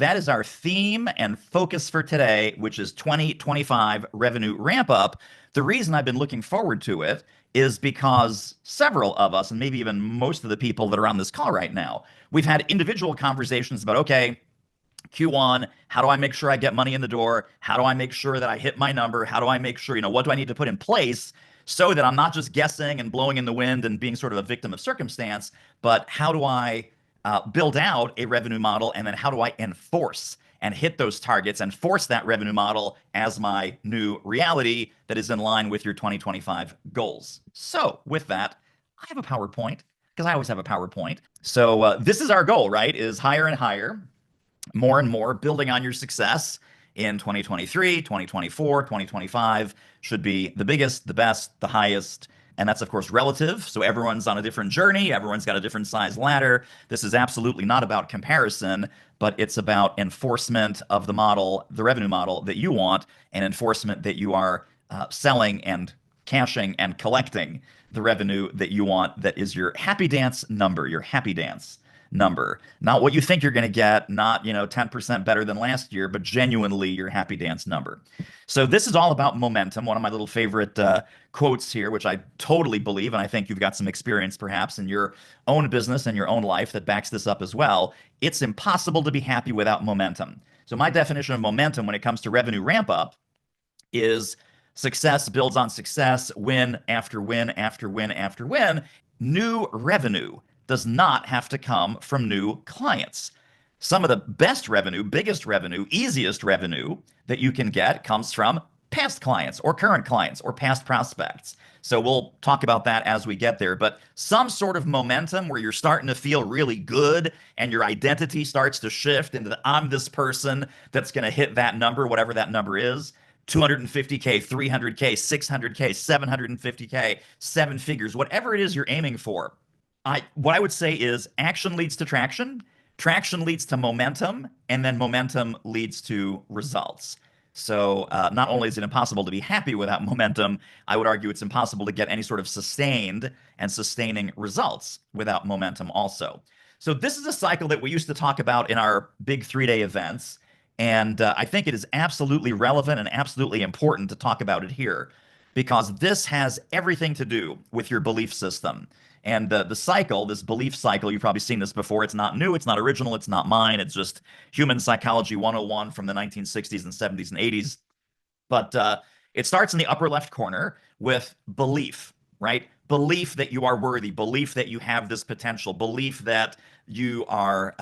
That is our theme and focus for today, which is 2025 revenue ramp up. The reason I've been looking forward to it is because several of us, and maybe even most of the people that are on this call right now, we've had individual conversations about, okay, Q1, how do I make sure I get money in the door? How do I make sure that I hit my number? How do I make sure, what do I need to put in place so that I'm not just guessing and blowing in the wind and being sort of a victim of circumstance, but how do I build out a revenue model, and then how do I enforce and hit those targets and force that revenue model as my new reality that is in line with your 2025 goals? So with that, I have a PowerPoint because I always have a PowerPoint. So this is our goal, right? Is higher and higher, more and more, building on your success in 2023, 2024, 2025 should be the biggest, the best, the highest. And that's, of course, relative. So everyone's on a different journey. Everyone's got a different size ladder. This is absolutely not about comparison, but it's about enforcement of the model, the revenue model that you want, and enforcement that you are selling and cashing and collecting the revenue that you want. That is your happy dance number, your happy dance number. Not what you think you're going to get, not, 10% better than last year, but genuinely your happy dance number. So this is all about momentum. One of my little favorite quotes here, which I totally believe, and I think you've got some experience perhaps in your own business and your own life that backs this up as well. It's impossible to be happy without momentum. So my definition of momentum when it comes to revenue ramp up is success builds on success, win after win after win after win. New revenue does not have to come from new clients. Some of the best revenue, biggest revenue, easiest revenue that you can get comes from past clients or current clients or past prospects. So we'll talk about that as we get there. But some sort of momentum where you're starting to feel really good and your identity starts to shift into I'm this person that's going to hit that number, whatever that number is. 250K, 300K, 600K, 750K, seven figures, whatever it is you're aiming for. What I would say is action leads to traction, traction leads to momentum, and then momentum leads to results. So not only is it impossible to be happy without momentum, I would argue it's impossible to get any sort of sustained and sustaining results without momentum also. So this is a cycle that we used to talk about in our big 3-day events. And I think it is absolutely relevant and absolutely important to talk about it here because this has everything to do with your belief system. And the cycle, this belief cycle, you've probably seen this before. It's not new, it's not original, it's not mine. It's just human psychology 101 from the 1960s and 70s and 80s. But it starts in the upper left corner with belief, right? Belief that you are worthy, belief that you have this potential, belief that you are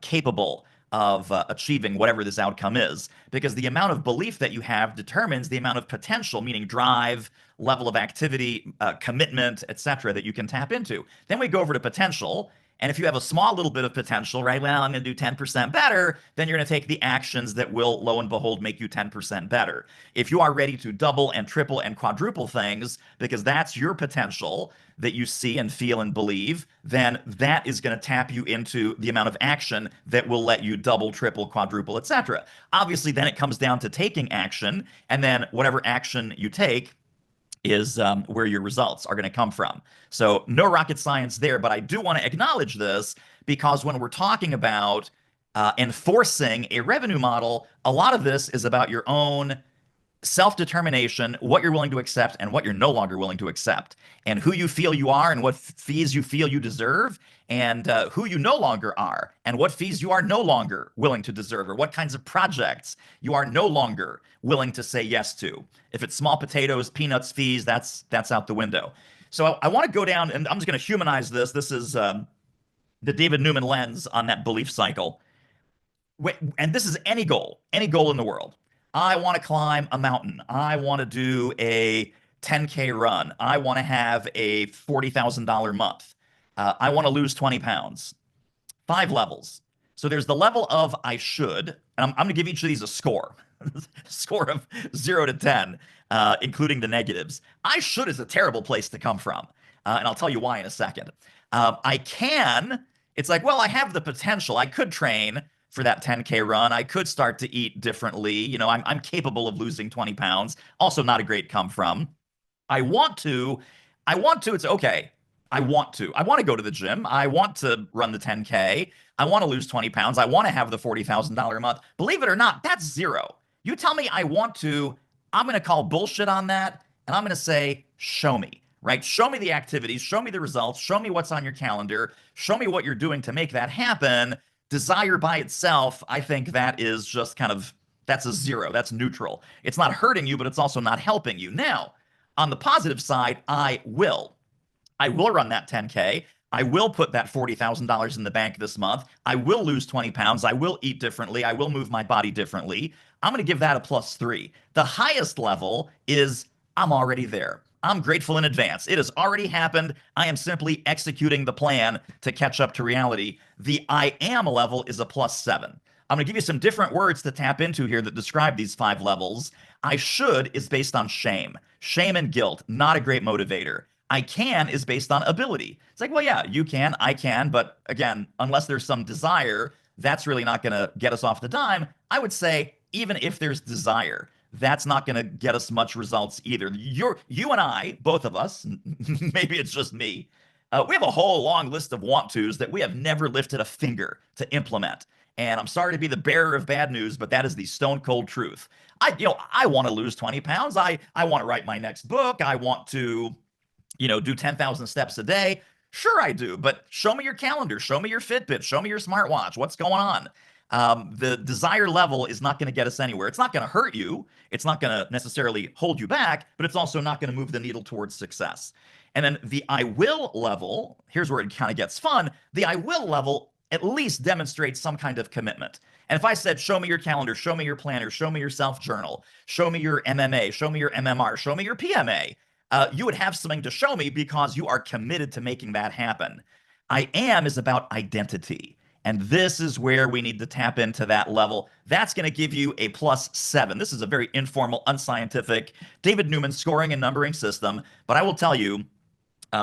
capable of achieving whatever this outcome is, because the amount of belief that you have determines the amount of potential, meaning drive, level of activity, commitment, etc., that you can tap into. Then we go over to potential. And if you have a small little bit of potential, right, well, I'm going to do 10% better, then you're going to take the actions that will, lo and behold, make you 10% better. If you are ready to double and triple and quadruple things, because that's your potential that you see and feel and believe, then that is going to tap you into the amount of action that will let you double, triple, quadruple, etc. Obviously, then it comes down to taking action, and then whatever action you take is where your results are going to come from. So no rocket science there, but I do want to acknowledge this because when we're talking about enforcing a revenue model, a lot of this is about your own self-determination, what you're willing to accept and what you're no longer willing to accept, and who you feel you are and what fees you feel you deserve, and who you no longer are and what fees you are no longer willing to deserve, or what kinds of projects you are no longer willing to say yes to. If it's small potatoes, peanuts, fees, that's out the window. So I want to go down, and I'm just going to humanize this. This is the David Newman lens on that belief cycle. And this is any goal in the world. I want to climb a mountain. I want to do a 10K run. I want to have a $40,000 month. I want to lose 20 pounds. 5 levels. So there's the level of I should, and I'm going to give each of these a score. Score of 0 to 10, including the negatives. I should is a terrible place to come from. And I'll tell you why in a second. I can, it's like, well, I have the potential. I could train for that 10K run. I could start to eat differently. I'm capable of losing 20 pounds. Also not a great come from. I want to, it's okay. I want to. I want to go to the gym. I want to run the 10K. I want to lose 20 pounds. I want to have the $40,000 a month. Believe it or not, that's zero. You tell me I want to, I'm going to call bullshit on that. And I'm going to say, show me, right? Show me the activities, show me the results, show me what's on your calendar, show me what you're doing to make that happen. Desire by itself, I think that is just kind of, that's a zero. That's neutral. It's not hurting you, but it's also not helping you. Now, on the positive side, I will run that 10K. I will put that $40,000 in the bank this month. I will lose 20 pounds. I will eat differently. I will move my body differently. I'm going to give that a +3. The highest level is I'm already there. I'm grateful in advance. It has already happened. I am simply executing the plan to catch up to reality. The I am level is a +7. I'm going to give you some different words to tap into here that describe these 5 levels. I should is based on shame. Shame and guilt, not a great motivator. I can is based on ability. It's like, well, yeah, you can, I can, but again, unless there's some desire, that's really not going to get us off the dime. I would say, even if there's desire, that's not going to get us much results either. You and I, both of us, maybe it's just me, we have a whole long list of want tos that we have never lifted a finger to implement. And I'm sorry to be the bearer of bad news, but that is the stone cold truth. I want to lose 20 pounds. I want to write my next book. I want to do 10,000 steps a day. Sure, I do, but show me your calendar, show me your Fitbit, show me your smartwatch. What's going on? The desire level is not going to get us anywhere. It's not going to hurt you. It's not going to necessarily hold you back, but it's also not going to move the needle towards success. And then the I will level, here's where it kind of gets fun. The I will level at least demonstrates some kind of commitment. And if I said, show me your calendar, show me your planner, show me your self journal, show me your MMA, show me your MMR, show me your PMA, you would have something to show me because you are committed to making that happen. I am is about identity. And this is where we need to tap into that level. That's going to give you a +7. This is a very informal, unscientific David Newman scoring and numbering system. But I will tell you,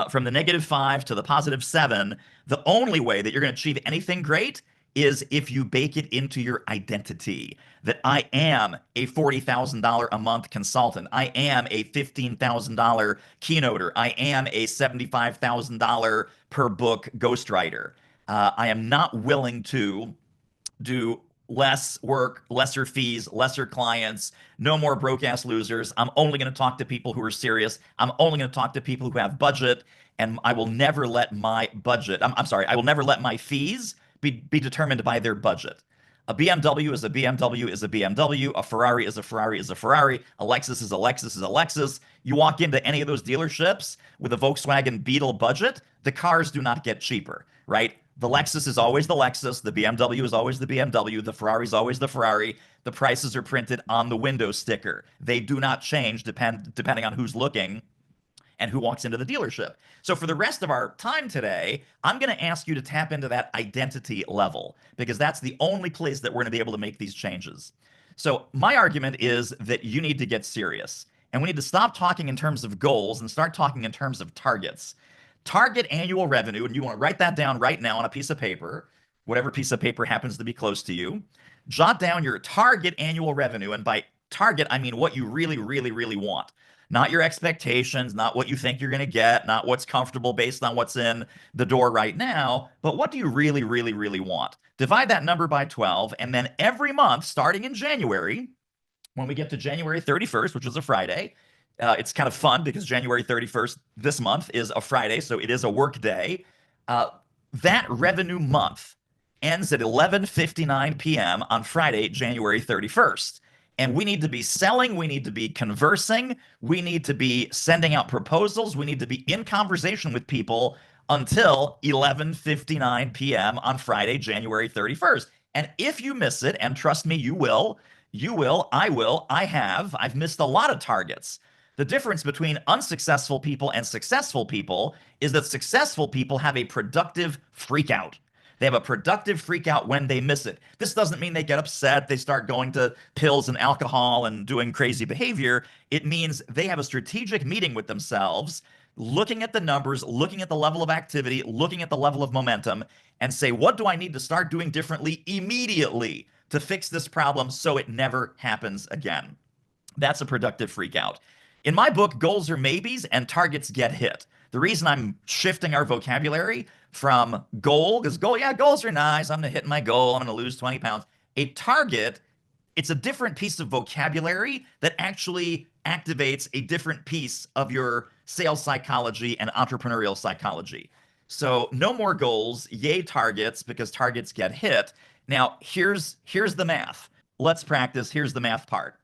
from the -5 to the +7, the only way that you're going to achieve anything great is if you bake it into your identity that I am a $40,000 a month consultant. I am a $15,000 keynoter. I am a $75,000 per book ghostwriter. I am not willing to do less work, lesser fees, lesser clients, no more broke ass losers. I'm only going to talk to people who are serious. I'm only going to talk to people who have budget. And I will never let my budget, I'm sorry, I will never let my fees be determined by their budget. A BMW is a BMW is a BMW. A Ferrari is a Ferrari is a Ferrari. A Lexus is a Lexus is a Lexus. You walk into any of those dealerships with a Volkswagen Beetle budget, the cars do not get cheaper, right? The Lexus is always the Lexus. The BMW is always the BMW. The Ferrari is always the Ferrari. The prices are printed on the window sticker. They do not change depending on who's looking and who walks into the dealership. So for the rest of our time today, I'm going to ask you to tap into that identity level because that's the only place that we're going to be able to make these changes. So my argument is that you need to get serious and we need to stop talking in terms of goals and start talking in terms of targets. Target annual revenue, and you want to write that down right now on a piece of paper, whatever piece of paper happens to be close to you. Jot down your target annual revenue. And by target, I mean what you really, really, really want. Not your expectations, not what you think you're going to get, not what's comfortable based on what's in the door right now, but what do you really, really, really want? Divide that number by 12, and then every month, starting in January, when we get to January 31st, which is a Friday, it's kind of fun because January 31st this month is a Friday, so it is a work day. That revenue month ends at 11:59 p.m. on Friday, January 31st. And we need to be selling, we need to be conversing, we need to be sending out proposals, we need to be in conversation with people until 11:59 p.m. on Friday, January 31st. And if you miss it, and trust me, you will, I've missed a lot of targets. The difference between unsuccessful people and successful people is that successful people have a productive freak out. They have a productive freak out when they miss it. This doesn't mean they get upset, they start going to pills and alcohol and doing crazy behavior. It means they have a strategic meeting with themselves, looking at the numbers, looking at the level of activity, looking at the level of momentum, and say, what do I need to start doing differently immediately to fix this problem so it never happens again? That's a productive freak out. In my book, goals are maybes and targets get hit. The reason I'm shifting our vocabulary from goal, because goal, yeah, goals are nice. I'm going to hit my goal. I'm going to lose 20 pounds. A target, it's a different piece of vocabulary that actually activates a different piece of your sales psychology and entrepreneurial psychology. So no more goals, yay targets, because targets get hit. Now, here's the math. Let's practice. Here's the math part.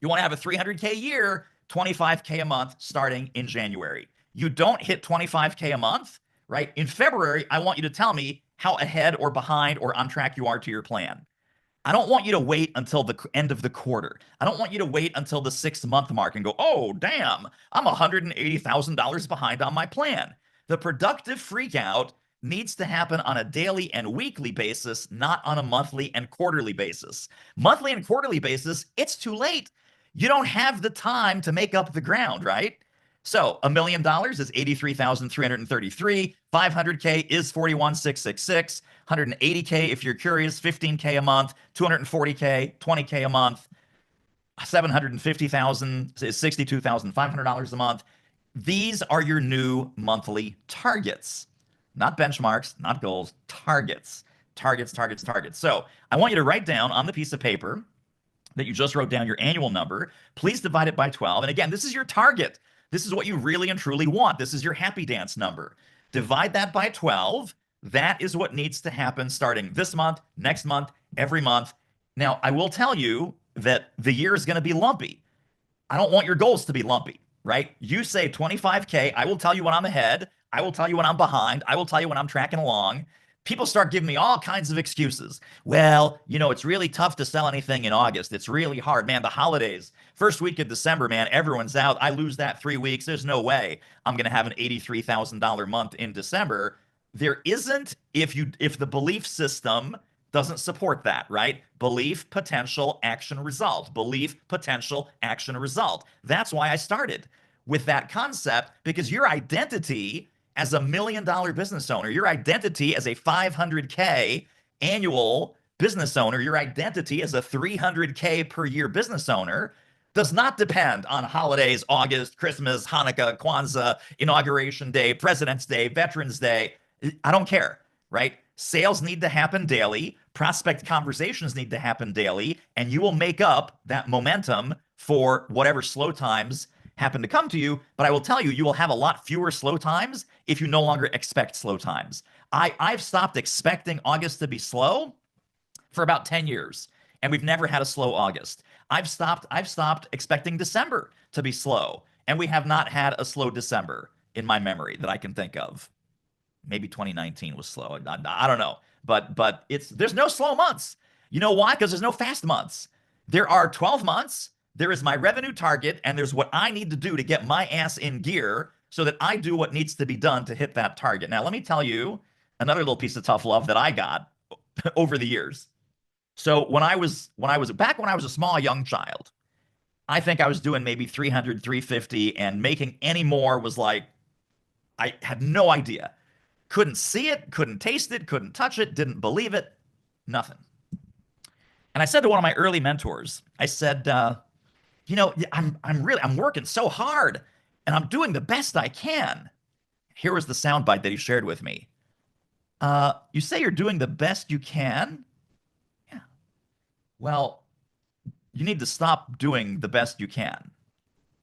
You want to have a 300K year, 25K a month starting in January. You don't hit 25K a month, right? In February, I want you to tell me how ahead or behind or on track you are to your plan. I don't want you to wait until the end of the quarter. I don't want you to wait until the 6 month mark and go, oh, damn, I'm $180,000 behind on my plan. The productive freak out needs to happen on a daily and weekly basis, not on a monthly and quarterly basis. Monthly and quarterly basis, it's too late. You don't have the time to make up the ground, right? So $1 million is 83,333. 500K is 41,666. 180K, if you're curious, 15K a month. 240K, 20K a month. 750,000 is $62,500 a month. These are your new monthly targets, not benchmarks, not goals, targets, targets, targets, targets. So I want you to write down on the piece of paper that you just wrote down your annual number. Please divide it by 12. And again, this is your target. This is what you really and truly want. This is your happy dance number. Divide that by 12. That is what needs to happen starting this month, next month, every month. Now, I will tell you that the year is going to be lumpy. I don't want your goals to be lumpy, right? You say 25K. I will tell you when I'm ahead. I will tell you when I'm behind. I will tell you when I'm tracking along. People start giving me all kinds of excuses. Well, it's really tough to sell anything in August. It's really hard, man. The holidays, first week of December, man, everyone's out. I lose that 3 weeks. There's no way I'm going to have an $83,000 month in December. There isn't if the belief system doesn't support that, right? Belief, potential, action, result. Belief, potential, action, result. That's why I started with that concept, because your identity as $1 million business owner, your identity as a 500K annual business owner, your identity as a 300K per year business owner does not depend on holidays, August, Christmas, Hanukkah, Kwanzaa, Inauguration Day, President's Day, Veterans Day. I don't care, right? Sales need to happen daily. Prospect conversations need to happen daily, and you will make up that momentum for whatever slow times happen to come to you. But I will tell you, you will have a lot fewer slow times if you no longer expect slow times. I've stopped expecting August to be slow for about 10 years, and we've never had a slow August. I've stopped expecting December to be slow, and we have not had a slow December in my memory that I can think of. Maybe 2019 was slow. I don't know, but there's no slow months. You know why? Because there's no fast months. There are 12 months. There is my revenue target, and there's what I need to do to get my ass in gear so that I do what needs to be done to hit that target. Now, let me tell you another little piece of tough love that I got over the years. So when I was a small young child, I think I was doing maybe 300, 350, and making any more was like, I had no idea. Couldn't see it, couldn't taste it, couldn't touch it, didn't believe it, nothing. And I said to one of my early mentors, I said, I'm working so hard and I'm doing the best I can. Here was the soundbite that he shared with me. You say you're doing the best you can? Yeah. Well, you need to stop doing the best you can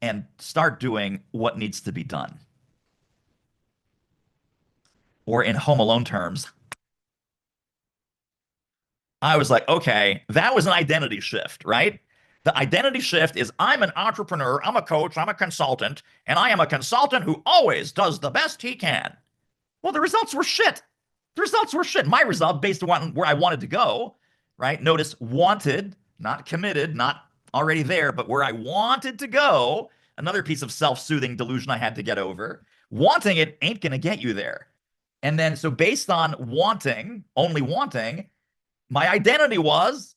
and start doing what needs to be done. Or in Home Alone terms, I was like, okay, that was an identity shift, right? The identity shift is I'm an entrepreneur, I'm a coach, I'm a consultant, and I am a consultant who always does the best he can. Well, the results were shit. The results were shit. My result, based on where I wanted to go, right? Notice wanted, not committed, not already there, but where I wanted to go, another piece of self-soothing delusion I had to get over. Wanting it ain't going to get you there. And then, so based on wanting, only wanting, my identity was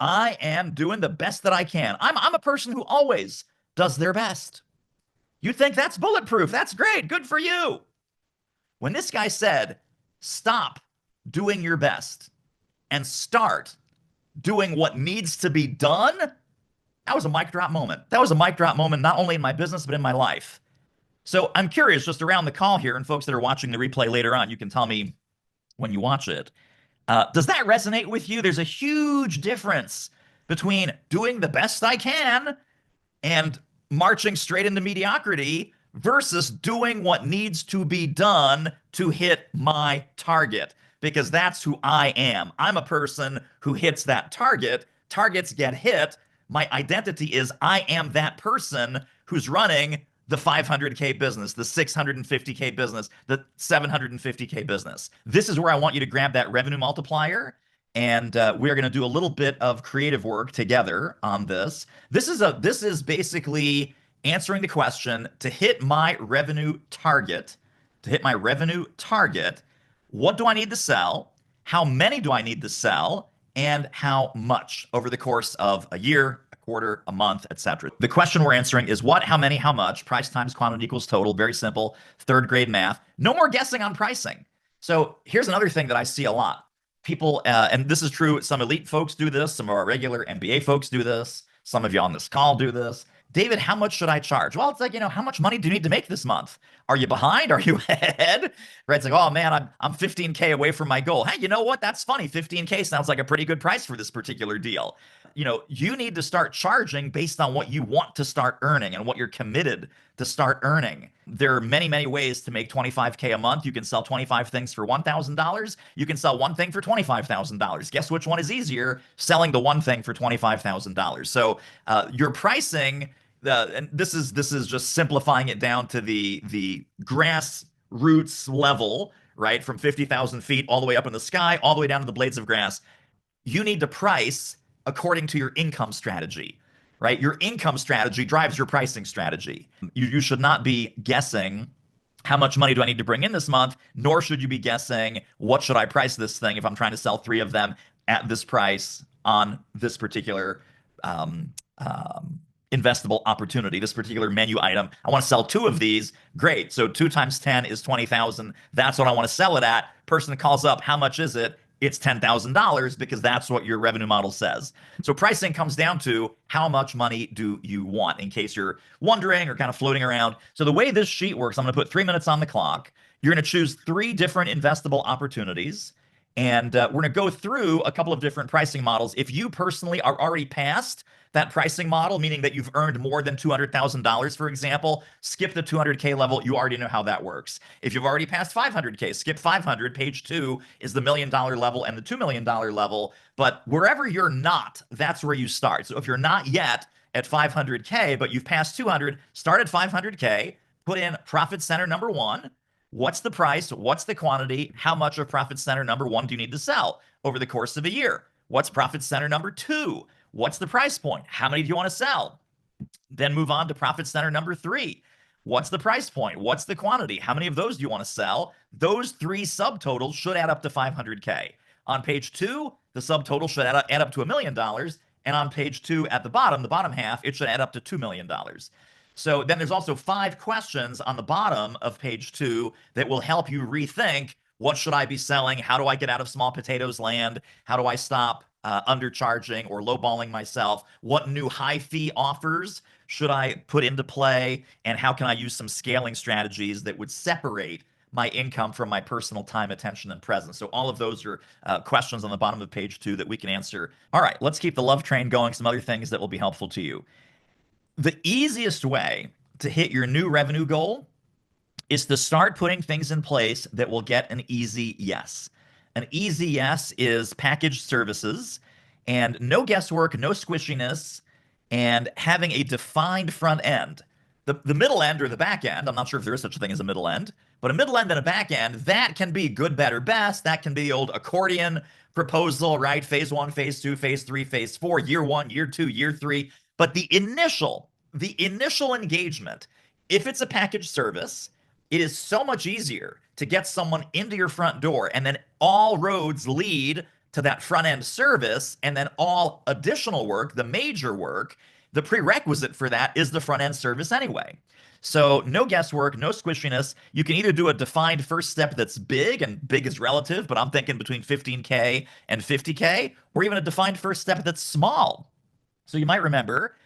I am doing the best that I can. I'm a person who always does their best. You think that's bulletproof? That's great. Good for you. When this guy said, stop doing your best and start doing what needs to be done, that was a mic drop moment. That was a mic drop moment, not only in my business, but in my life. So I'm curious, just around the call here, and folks that are watching the replay later on, you can tell me when you watch it. Does that resonate with you? There's a huge difference between doing the best I can and marching straight into mediocrity versus doing what needs to be done to hit my target, because that's who I am. I'm a person who hits that target. Targets get hit. My identity is I am that person who's running the 500K business, the 650K business, the 750K business. This is where I want you to grab that revenue multiplier. And we are going to do a little bit of creative work together on this. This is basically answering the question to hit my revenue target. To hit my revenue target, what do I need to sell? How many do I need to sell? And how much over the course of a year, a quarter, a month, etc. The question we're answering is what, how many, how much. Price times quantity equals total. Very simple. Third grade math. No more guessing on pricing. So here's another thing that I see a lot. People, and this is true, some elite folks do this, some of our regular MBA folks do this, some of you on this call do this. David, how much should I charge? Well, it's like, how much money do you need to make this month? Are you behind? Are you ahead? Right? It's like, oh man, I'm 15K away from my goal. Hey, you know what? That's funny. 15K sounds like a pretty good price for this particular deal. You need to start charging based on what you want to start earning and what you're committed to start earning. There are many, many ways to make 25K a month. You can sell 25 things for $1,000. You can sell one thing for $25,000. Guess which one is easier? Selling the one thing for $25,000. So your pricing, and this is just simplifying it down to the grassroots level, right? From 50,000 feet all the way up in the sky, all the way down to the blades of grass. You need to price according to your income strategy, right? Your income strategy drives your pricing strategy. You should not be guessing how much money do I need to bring in this month, nor should you be guessing what should I price this thing if I'm trying to sell 3 of them at this price on this particular investable opportunity, this particular menu item. I want to sell 2 of these. Great. So 2 times 10 is 20,000. That's what I want to sell it at. Person calls up, how much is it? It's $10,000 because that's what your revenue model says. So pricing comes down to how much money do you want, in case you're wondering or kind of floating around. So the way this sheet works, I'm going to put 3 minutes on the clock. You're going to choose 3 different investable opportunities. And we're going to go through a couple of different pricing models. If you personally are already past that pricing model, meaning that you've earned more than $200,000, for example, skip the 200K level. You already know how that works. If you've already passed 500K, skip 500. Page 2 is the $1 million level and the $2 million level. But wherever you're not, that's where you start. So if you're not yet at 500K, but you've passed 200, start at 500K, put in profit center number 1. What's the price? What's the quantity? How much of profit center number 1 do you need to sell over the course of a year? What's profit center number 2? What's the price point? How many do you want to sell? Then move on to profit center number 3. What's the price point? What's the quantity? How many of those do you want to sell? Those 3 subtotals should add up to 500K. On page 2, the subtotal should add up to $1 million. And on page 2 at the bottom half, it should add up to $2 million. So then there's also 5 questions on the bottom of page 2 that will help you rethink, what should I be selling? How do I get out of small potatoes land? How do I stop undercharging or lowballing myself? What new high fee offers should I put into play? And how can I use some scaling strategies that would separate my income from my personal time, attention, and presence? So all of those are questions on the bottom of page 2 that we can answer. All right, let's keep the love train going. Some other things that will be helpful to you. The easiest way to hit your new revenue goal is to start putting things in place that will get an easy yes. An easy yes is packaged services and no guesswork, no squishiness, and having a defined front end. The middle end or the back end, I'm not sure if there is such a thing as a middle end, but a middle end and a back end, that can be good, better, best. That can be the old accordion proposal, right? Phase 1, phase 2, phase 3, phase 4, year 1, year 2, year 3. But the initial engagement, if it's a packaged service, it is so much easier to get someone into your front door, and then all roads lead to that front end service, and then all additional work, the major work, the prerequisite for that is the front end service anyway. So no guesswork, no squishiness. You can either do a defined first step that's big, and big is relative, but I'm thinking between 15K and 50K, or even a defined first step that's small. So you might remember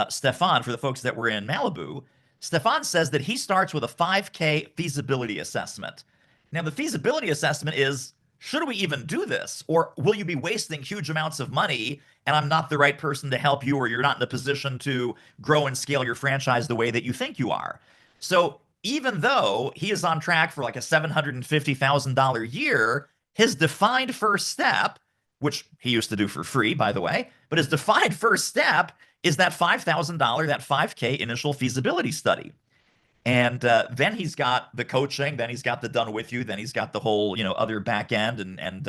Stefan, for the folks that were in Malibu, Stefan says that he starts with a 5K feasibility assessment. Now, the feasibility assessment is, should we even do this? Or will you be wasting huge amounts of money and I'm not the right person to help you, or you're not in a position to grow and scale your franchise the way that you think you are? So even though he is on track for like a $750,000 year, his defined first step, which he used to do for free, by the way, but his defined first step is that $5,000, that 5K initial feasibility study. And then he's got the coaching, then he's got the done with you, then he's got the whole, other back end and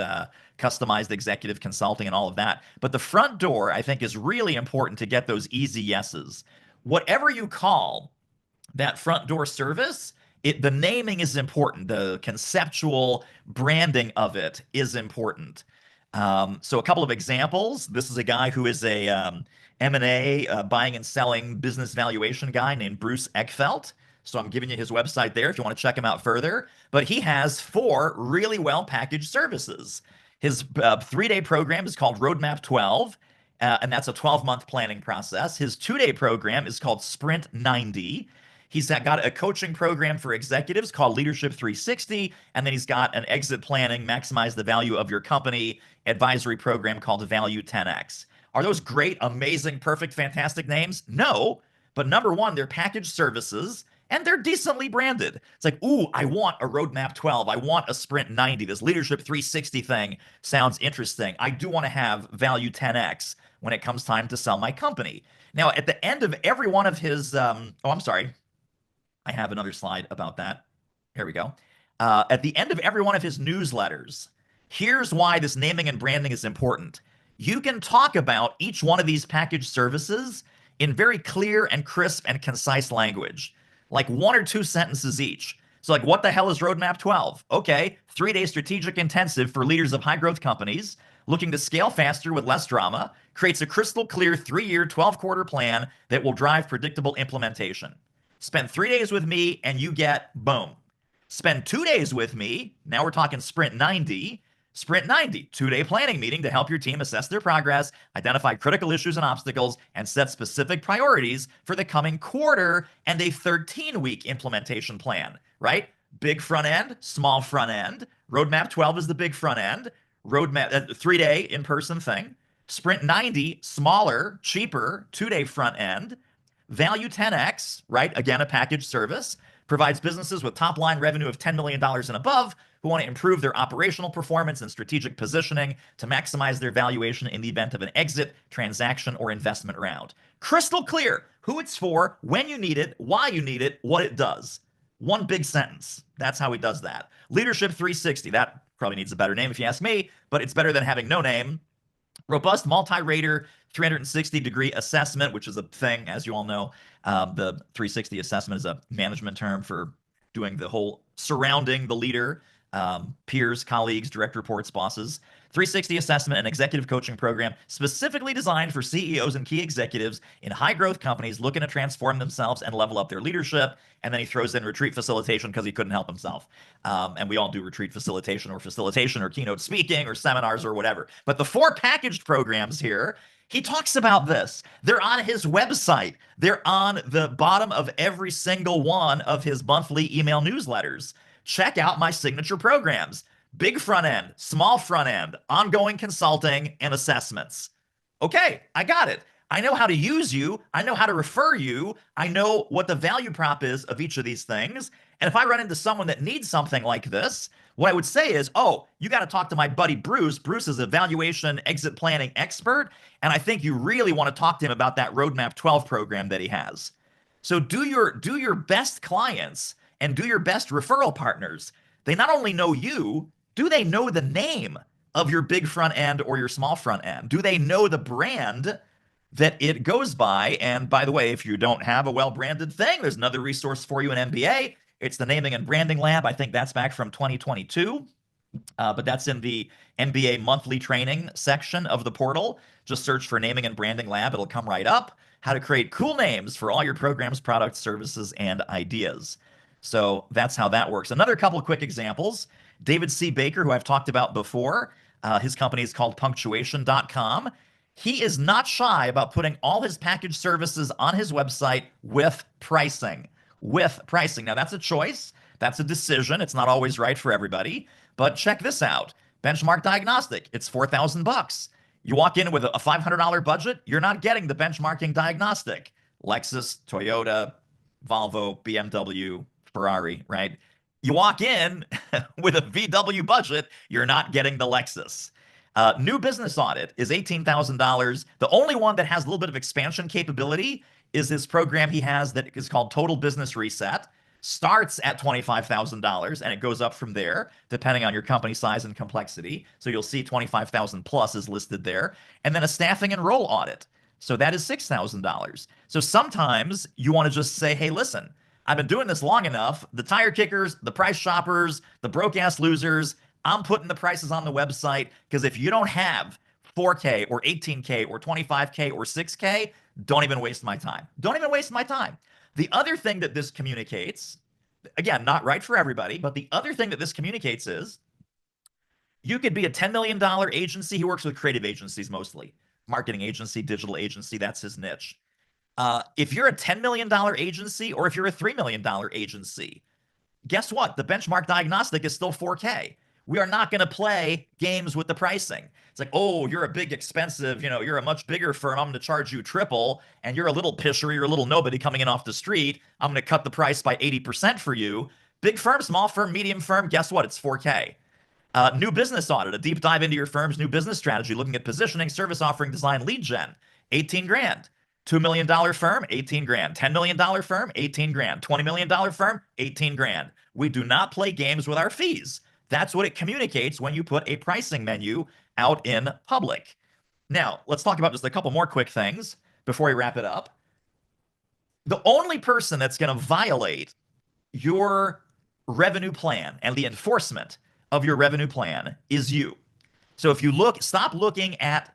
customized executive consulting and all of that. But the front door, I think, is really important to get those easy yeses. Whatever you call that front door service, the naming is important. The conceptual branding of it is important. So a couple of examples. This is a guy who is a M&A buying and selling business valuation guy named Bruce Eckfeldt. So I'm giving you his website there if you want to check him out further. But he has 4 really well packaged services. His 3-day program is called Roadmap 12, and that's a 12-month planning process. His 2-day program is called Sprint 90. He's got a coaching program for executives called Leadership 360, and then he's got an exit planning, maximize the value of your company advisory program called Value 10X. Are those great, amazing, perfect, fantastic names? No, but number one, they're packaged services and they're decently branded. It's like, ooh, I want a Roadmap 12. I want a Sprint 90. This Leadership 360 thing sounds interesting. I do want to have Value 10X when it comes time to sell my company. Now, at the end of every one of his, I'm sorry. I have another slide about that. Here we go. At the end of every one of his newsletters, here's why this naming and branding is important. You can talk about each one of these packaged services in very clear and crisp and concise language, like 1 or 2 sentences each. So like, what the hell is Roadmap 12? Okay, 3-day strategic intensive for leaders of high growth companies looking to scale faster with less drama, creates a crystal clear 3-year, 12-quarter plan that will drive predictable implementation. Spend 3 days with me and you get, boom. Spend 2 days with me. Now we're talking Sprint 90. Sprint 90, 2-day planning meeting to help your team assess their progress, identify critical issues and obstacles, and set specific priorities for the coming quarter, and a 13-week implementation plan, right? Big front end, small front end. Roadmap 12 is the big front end. Roadmap, 3-day in-person thing. Sprint 90, smaller, cheaper, 2-day front end. Value 10X, right? Again, a packaged service, provides businesses with top line revenue of $10 million and above who want to improve their operational performance and strategic positioning to maximize their valuation in the event of an exit, transaction, or investment round. Crystal clear who it's for, when you need it, why you need it, what it does. One big sentence. That's how he does that. Leadership 360. That probably needs a better name if you ask me, but it's better than having no name. Robust multi-rater 360-degree assessment, which is a thing, as you all know. The 360 assessment is a management term for doing the whole surrounding the leader, peers, colleagues, direct reports, bosses. 360 assessment, an executive coaching program specifically designed for CEOs and key executives in high growth companies looking to transform themselves and level up their leadership. And then he throws in retreat facilitation because he couldn't help himself. And we all do retreat facilitation or keynote speaking or seminars or whatever. But the 4 packaged programs here, he talks about this. They're on his website. They're on the bottom of every single one of his monthly email newsletters. Check out my signature programs. Big front end, small front end, ongoing consulting, and assessments. Okay, I got it. I know how to use you. I know how to refer you. I know what the value prop is of each of these things. And if I run into someone that needs something like this, what I would say is, oh, you got to talk to my buddy Bruce. Bruce is a valuation exit planning expert. And I think you really want to talk to him about that Roadmap 12 program that he has. So do your best clients and do your best referral partners. They not only know you, do they know the name of your big front end or your small front end? Do they know the brand that it goes by? And by the way, if you don't have a well-branded thing, there's another resource for you in MBA. It's the Naming and Branding Lab. I think that's back from 2022. But that's in the MBA monthly training section of the portal. Just search for Naming and Branding Lab. It'll come right up. How to create cool names for all your programs, products, services, and ideas. So that's how that works. Another couple of quick examples. David C. Baker, who I've talked about before, his company is called punctuation.com. He is not shy about putting all his packaged services on his website with pricing. with pricing. Now, that's a choice. That's a decision. It's not always right for everybody. But check this out. Benchmark diagnostic. It's 4,000 bucks. You walk in with a $500 budget, you're not getting the benchmarking diagnostic. Lexus, Toyota, Volvo, BMW, Ferrari, right? You walk in with a VW budget, you're not getting the Lexus. New business audit is $18,000. The only one that has a little bit of expansion capability is this program he has that is called Total Business Reset. Starts at $25,000 and it goes up from there depending on your company size and complexity. So you'll see 25,000 plus is listed there. And then a staffing and role audit. So that is $6,000. So sometimes you want to just say, hey, listen, I've been doing this long enough. The tire kickers, the price shoppers, the broke ass losers, I'm putting the prices on the website because if you don't have 4K or 18K or 25K or 6K, don't even waste my time. Don't even waste my time. The other thing that this communicates, again, not right for everybody, but the other thing that this communicates is you could be a $10 million agency. He works with creative agencies mostly, marketing agency, digital agency. That's his niche. If you're a $10 million agency or if you're a $3 million agency, guess what? The benchmark diagnostic is still 4K. We are not going to play games with the pricing. It's like, oh, you're a big expensive, you're a much bigger firm. I'm going to charge you triple. And you're a little pisher, you're a little nobody coming in off the street. I'm going to cut the price by 80% for you. Big firm, small firm, medium firm, guess what? It's 4K. New business audit, a deep dive into your firm's new business strategy, looking at positioning, service offering, design, lead gen, 18 grand. $2 million firm, 18 grand. $10 million firm, 18 grand. $20 million firm, 18 grand. We do not play games with our fees. That's what it communicates when you put a pricing menu out in public. Now, let's talk about just a couple more quick things before we wrap it up. The only person that's going to violate your revenue plan and the enforcement of your revenue plan is you. So if you stop looking at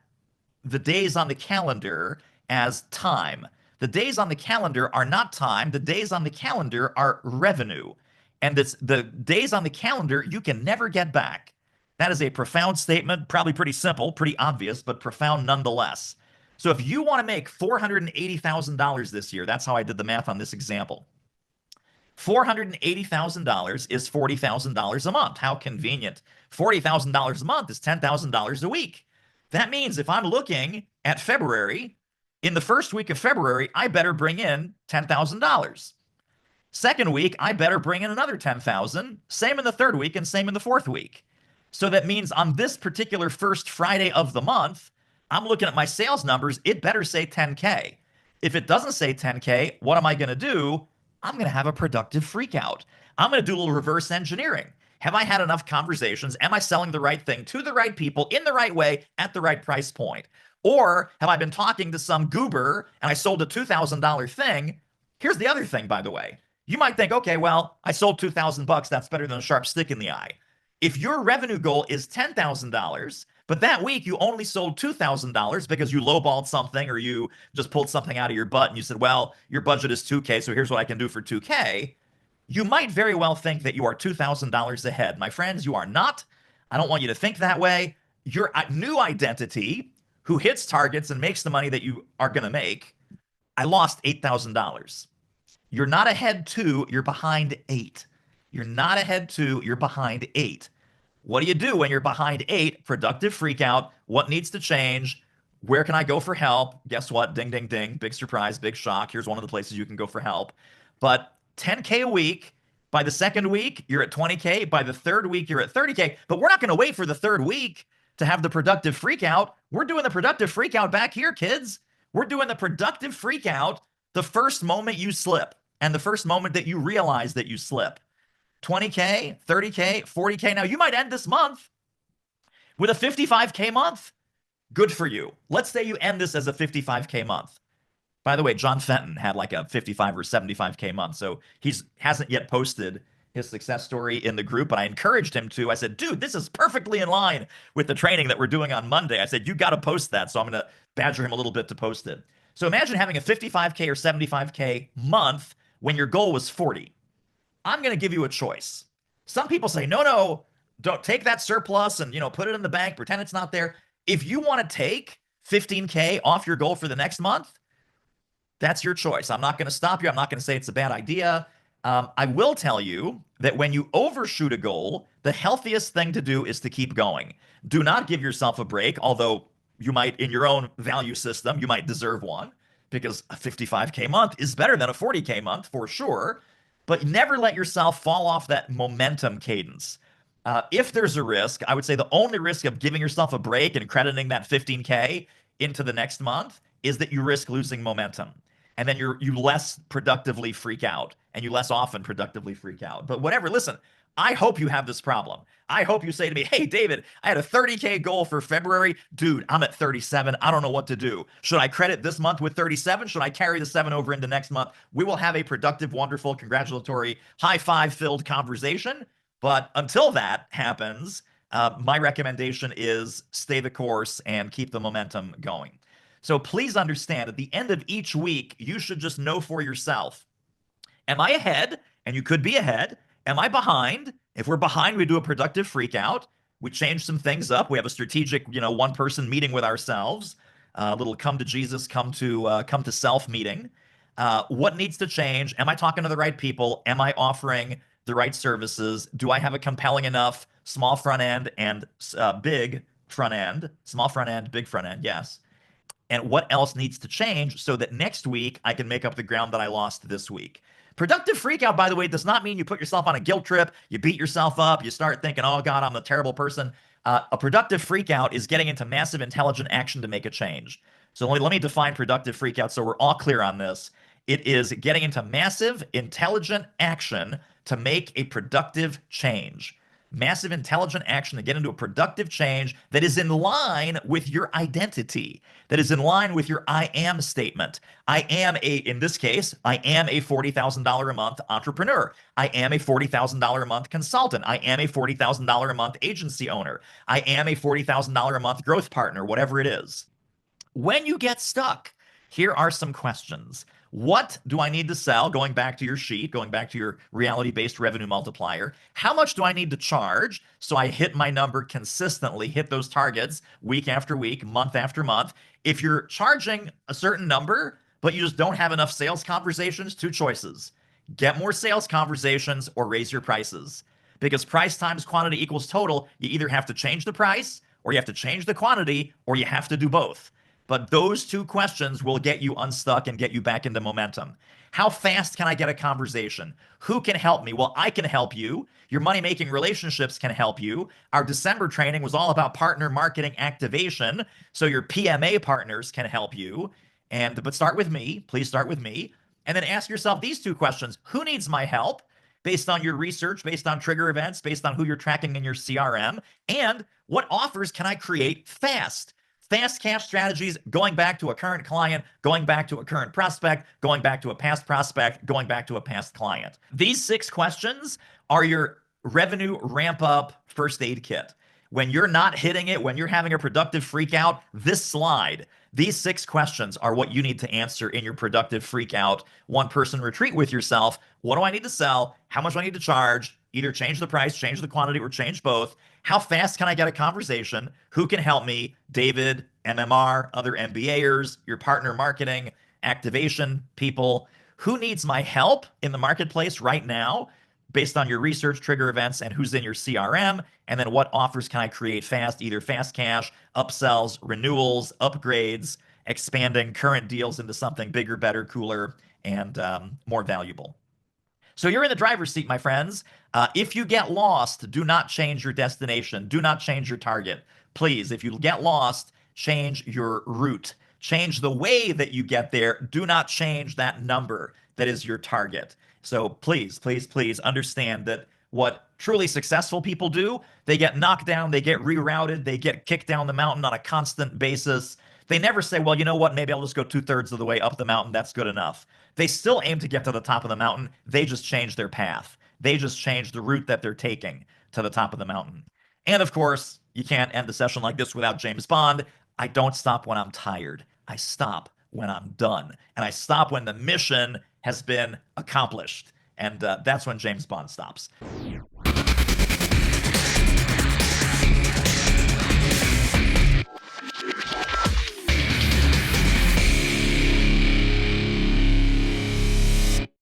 the days on the calendar as time. The days on the calendar are not time. The days on the calendar are revenue. And the days on the calendar you can never get back. That is a profound statement, probably pretty simple, pretty obvious, but profound nonetheless. So if you want to make $480,000 this year, that's how I did the math on this example. $480,000 is $40,000 a month. How convenient. $40,000 a month is $10,000 a week. That means if I'm looking at February, in the first week of February, I better bring in $10,000. Second week, I better bring in another $10,000. Same in the third week and same in the fourth week. So that means on this particular first Friday of the month, I'm looking at my sales numbers. It better say 10K. If it doesn't say 10K, what am I going to do? I'm going to have a productive freak out. I'm going to do a little reverse engineering. Have I had enough conversations? Am I selling the right thing to the right people in the right way at the right price point? Or have I been talking to some goober and I sold a $2,000 thing? Here's the other thing, by the way. You might think, okay, well, I sold 2,000 bucks. That's better than a sharp stick in the eye. If your revenue goal is $10,000, but that week you only sold $2,000 because you lowballed something or you just pulled something out of your butt and you said, well, your budget is 2K, so here's what I can do for 2K. You might very well think that you are $2,000 ahead. My friends, you are not. I don't want you to think that way. Your new identity, who hits targets and makes the money that you are going to make, I lost $8,000. You're not ahead 2, you're behind 8. You're not ahead 2, you're behind 8. What do you do when you're behind 8? Productive freak out. What needs to change? Where can I go for help? Guess what? Ding, ding, ding. Big surprise, big shock. Here's one of the places you can go for help. But 10K a week. By the second week, you're at 20K. By the third week, you're at 30K. But we're not going to wait for the third week to have the productive freak out. We're doing the productive freak out back here, kids. We're doing the productive freak out the first moment you slip and the first moment that you realize that you slip. 20K, 30K, 40K. Now, you might end this month with a 55K month. Good for you. Let's say you end this as a 55K month. By the way, John Fenton had like a 55 or 75K month. So he hasn't yet posted his success story in the group, but I encouraged him to. I said, dude, this is perfectly in line with the training that we're doing on Monday. I said, you got to post that. So I'm going to badger him a little bit to post it. So imagine having a 55K or 75K month when your goal was 40. I'm going to give you a choice. Some people say, no, don't take that surplus and, put it in the bank, pretend it's not there. If you want to take 15K off your goal for the next month, That's your choice. I'm not going to stop you. I'm not going to say it's a bad idea. I will tell you that when you overshoot a goal, the healthiest thing to do is to keep going. Do not give yourself a break, although you might, in your own value system, you might deserve one because a 55K month is better than a 40K month for sure. But never let yourself fall off that momentum cadence. If there's a risk, I would say the only risk of giving yourself a break and crediting that 15K into the next month is that you risk losing momentum. And then you less productively freak out and you less often productively freak out. But whatever, listen, I hope you have this problem. I hope you say to me, hey, David, I had a 30K goal for February. Dude, I'm at 37. I don't know what to do. Should I credit this month with 37? Should I carry the 7 over into next month? We will have a productive, wonderful, congratulatory, high five filled conversation. But until that happens, my recommendation is stay the course and keep the momentum going. So please understand at the end of each week, you should just know for yourself, am I ahead? And you could be ahead. Am I behind? If we're behind, we do a productive freak out. We change some things up. We have a strategic, one person meeting with ourselves, a little come to Jesus, come to self meeting. What needs to change? Am I talking to the right people? Am I offering the right services? Do I have a compelling enough small front end and big front end? Small front end, big front end, yes. And what else needs to change so that next week I can make up the ground that I lost this week? Productive freakout, by the way, does not mean you put yourself on a guilt trip, you beat yourself up, you start thinking, oh God, I'm a terrible person. A productive freakout is getting into massive intelligent action to make a change. So let me define productive freakout so we're all clear on this. It is getting into massive intelligent action to make a productive change. Massive intelligent action to get into a productive change that is in line with your identity, that is in line with your I am statement. In this case, I am a $40,000 a month entrepreneur. I am a $40,000 a month consultant. I am a $40,000 a month agency owner. I am a $40,000 a month growth partner, whatever it is. When you get stuck, here are some questions. What do I need to sell? Going back to your sheet, going back to your reality-based revenue multiplier. How much do I need to charge so I hit my number consistently, hit those targets week after week, month after month? If you're charging a certain number, but you just don't have enough sales conversations, two choices. Get more sales conversations or raise your prices. Because price times quantity equals total, you either have to change the price or you have to change the quantity or you have to do both. But those two questions will get you unstuck and get you back into momentum. How fast can I get a conversation? Who can help me? Well, I can help you. Your money-making relationships can help you. Our December training was all about partner marketing activation, so your PMA partners can help you. But start with me. Please start with me. And then ask yourself these two questions. Who needs my help? Based on your research, based on trigger events, based on who you're tracking in your CRM, and what offers can I create fast? Fast cash strategies, going back to a current client, going back to a current prospect, going back to a past prospect, going back to a past client. These 6 questions are your revenue ramp up first aid kit. When you're not hitting it, when you're having a productive freak out, this slide, these 6 questions are what you need to answer in your productive freak out one-person retreat with yourself. What do I need to sell? How much do I need to charge? Either change the price, change the quantity, or change both. How fast can I get a conversation? Who can help me? David, MMR, other MBAers, your partner marketing, activation people. Who needs my help in the marketplace right now based on your research, trigger events, and who's in your CRM? And then what offers can I create fast? Either fast cash, upsells, renewals, upgrades, expanding current deals into something bigger, better, cooler, and more valuable. So you're in the driver's seat, my friends. If you get lost, do not change your destination. Do not change your target. Please, if you get lost, change your route. Change the way that you get there. Do not change that number that is your target. So please, please, please understand that what truly successful people do, they get knocked down, they get rerouted, they get kicked down the mountain on a constant basis. They never say, well, you know what, maybe I'll just go 2/3 of the way up the mountain. That's good enough. They still aim to get to the top of the mountain. They just change their path. They just change the route that they're taking to the top of the mountain. And of course, you can't end a session like this without James Bond. I don't stop when I'm tired. I stop when I'm done. And I stop when the mission has been accomplished. And that's when James Bond stops.